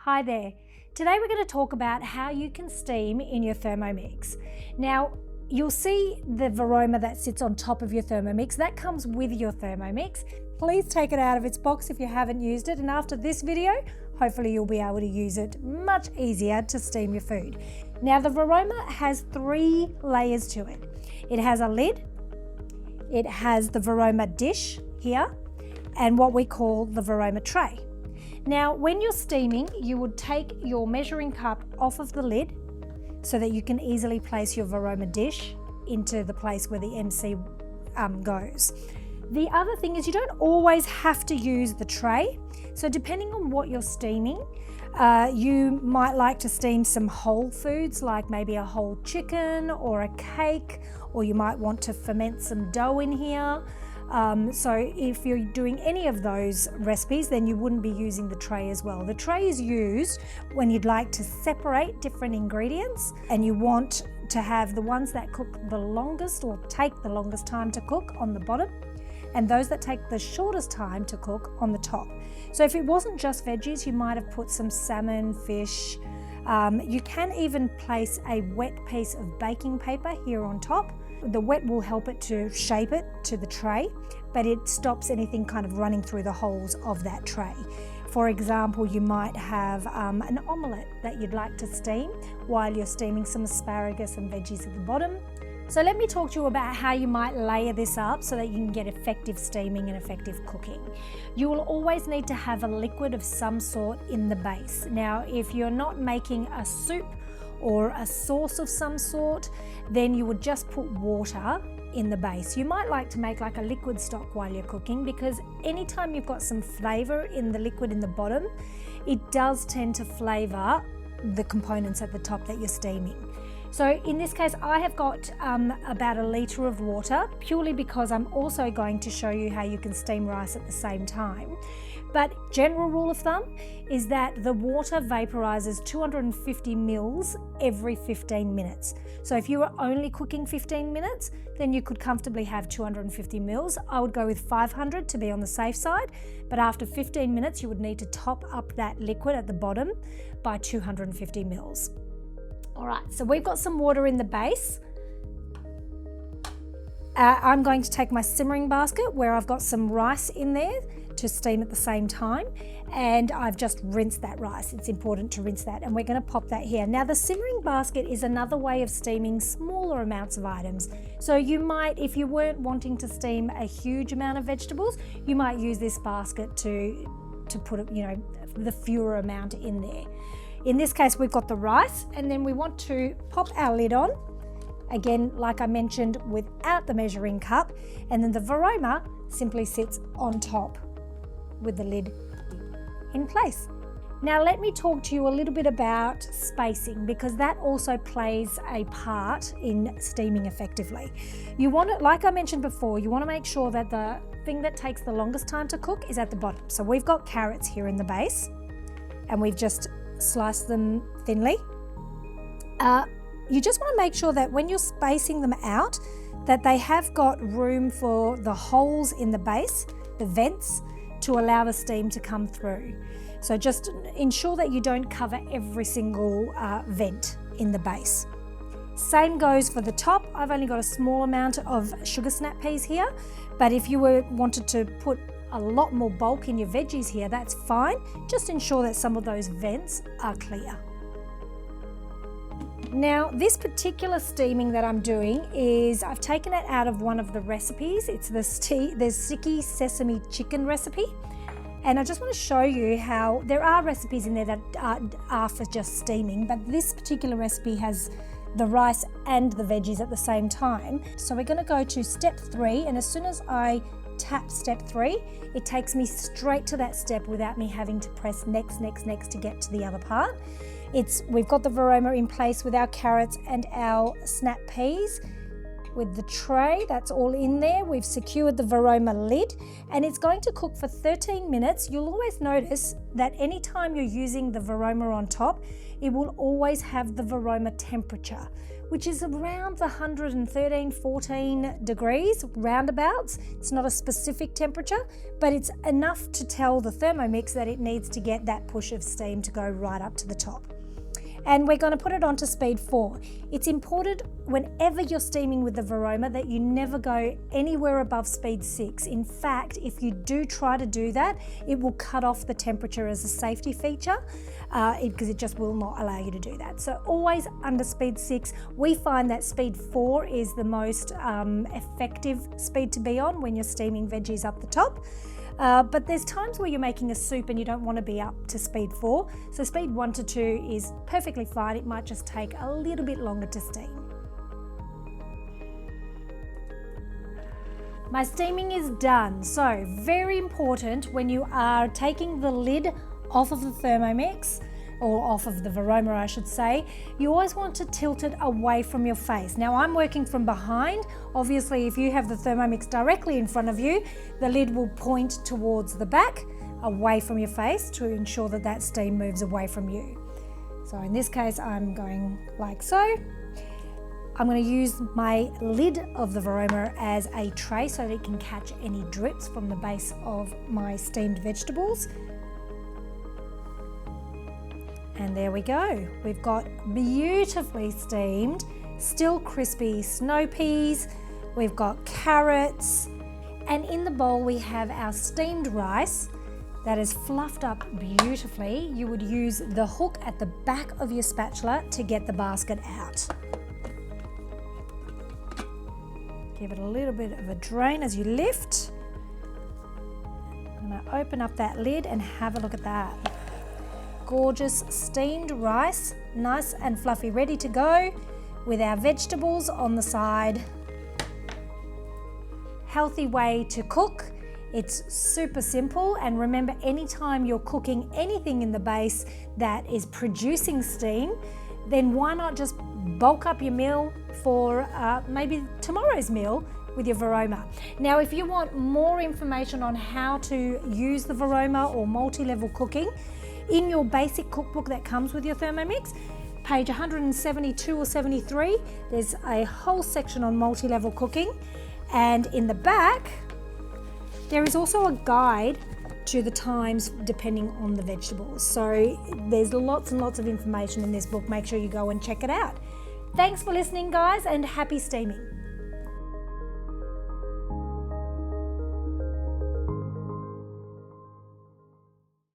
Hi there. Today we're going to talk about how you can steam in your Thermomix. Now, you'll see the Varoma that sits on top of your Thermomix. That comes with your Thermomix. Please take it out of its box if you haven't used it, and after this video, hopefully you'll be able to use it much easier to steam your food. Now, the Varoma has 3 layers to it. It has a lid, it has the Varoma dish here, and what we call the Varoma tray. Now, when you're steaming, you would take your measuring cup off of the lid so that you can easily place your Varoma dish into the place where the MC goes. The other thing is you don't always have to use the tray. So depending on what you're steaming, you might like to steam some whole foods like maybe a whole chicken or a cake, or you might want to ferment some dough in here. So if you're doing any of those recipes, then you wouldn't be using the tray as well. The tray is used when you'd like to separate different ingredients and you want to have the ones that cook the longest or take the longest time to cook on the bottom, and those that take the shortest time to cook on the top. So if it wasn't just veggies, you might have put some salmon, fish. You can even place a wet piece of baking paper here on top. The wet will help it to shape it to the tray, but it stops anything kind of running through the holes of that tray. For example, you might have an omelette that you'd like to steam while you're steaming some asparagus and veggies at the bottom. So let me talk to you about how you might layer this up so that you can get effective steaming and effective cooking. You will always need to have a liquid of some sort in the base. Now, if you're not making a soup or a sauce of some sort, then you would just put water in the base. You might like to make like a liquid stock while you're cooking, because anytime you've got some flavour in the liquid in the bottom, it does tend to flavour the components at the top that you're steaming. So in this case, I have got about 1 litre of water, purely because I'm also going to show you how you can steam rice at the same time. But general rule of thumb is that the water vaporizes 250 mils every 15 minutes. So if you were only cooking 15 minutes, then you could comfortably have 250 mils. I would go with 500 to be on the safe side, but after 15 minutes, you would need to top up that liquid at the bottom by 250 mils. All right, so we've got some water in the base. I'm going to take my simmering basket where I've got some rice in there to steam at the same time, and I've just rinsed that rice. It's important to rinse that, and we're going to pop that here. Now, the simmering basket is another way of steaming smaller amounts of items. So you might, if you weren't wanting to steam a huge amount of vegetables, you might use this basket to put, the fewer amount in there. In this case, we've got the rice, and then we want to pop our lid on, again, like I mentioned, without the measuring cup, and then the Varoma simply sits on top with the lid in place. Now let me talk to you a little bit about spacing, because that also plays a part in steaming effectively. You want to, like I mentioned before, you want to make sure that the thing that takes the longest time to cook is at the bottom. So we've got carrots here in the base, and we've just sliced them thinly. You just want to make sure that when you're spacing them out, that they have got room for the holes in the base, the vents, to allow the steam to come through. So just ensure that you don't cover every single vent in the base. Same goes for the top. I've only got a small amount of sugar snap peas here, but if you wanted to put a lot more bulk in your veggies here, that's fine. Just ensure that some of those vents are clear. Now, this particular steaming that I'm doing is, I've taken it out of one of the recipes. It's the sticky sesame chicken recipe. And I just want to show you how there are recipes in there that are for just steaming, but this particular recipe has the rice and the veggies at the same time. So we're going to go to step 3, and as soon as I tap step 3, it takes me straight to that step without me having to press next to get to the other part. We've got the Varoma in place with our carrots and our snap peas. With the tray, that's all in there. We've secured the Varoma lid, and it's going to cook for 13 minutes. You'll always notice that anytime you're using the Varoma on top, it will always have the Varoma temperature. which is around the 113, 14 degrees roundabouts. It's not a specific temperature, but it's enough to tell the Thermomix that it needs to get that push of steam to go right up to the top. And we're going to put it onto speed 4. It's important whenever you're steaming with the Varoma that you never go anywhere above speed 6. In fact, if you do try to do that, it will cut off the temperature as a safety feature because it just will not allow you to do that. So always under speed 6. We find that speed 4 is the most effective speed to be on when you're steaming veggies up the top. But there's times where you're making a soup and you don't want to be up to speed 4. So speed 1 to 2 is perfectly fine. It might just take a little bit longer to steam. My steaming is done. So very important when you are taking the lid off of the Thermomix, or off of the Varoma I should say, you always want to tilt it away from your face. Now I'm working from behind. Obviously if you have the Thermomix directly in front of you, the lid will point towards the back, away from your face, to ensure that that steam moves away from you. So in this case I'm going like so. I'm going to use my lid of the Varoma as a tray so that it can catch any drips from the base of my steamed vegetables. And there we go. We've got beautifully steamed, still crispy snow peas. We've got carrots. And in the bowl we have our steamed rice that is fluffed up beautifully. You would use the hook at the back of your spatula to get the basket out. Give it a little bit of a drain as you lift. I'm going to open up that lid and have a look at that. Gorgeous steamed rice, nice and fluffy, ready to go with our vegetables on the side. Healthy way to cook. It's super simple, and remember, anytime you're cooking anything in the base that is producing steam, then why not just bulk up your meal for maybe tomorrow's meal with your Varoma. Now if you want more information on how to use the Varoma or multi-level cooking, in your basic cookbook that comes with your Thermomix, page 172 or 73, there's a whole section on multi-level cooking, and in the back there is also a guide to the times depending on the vegetables. So there's lots and lots of information in this book. Make sure you go and check it out. Thanks for listening guys, and happy steaming.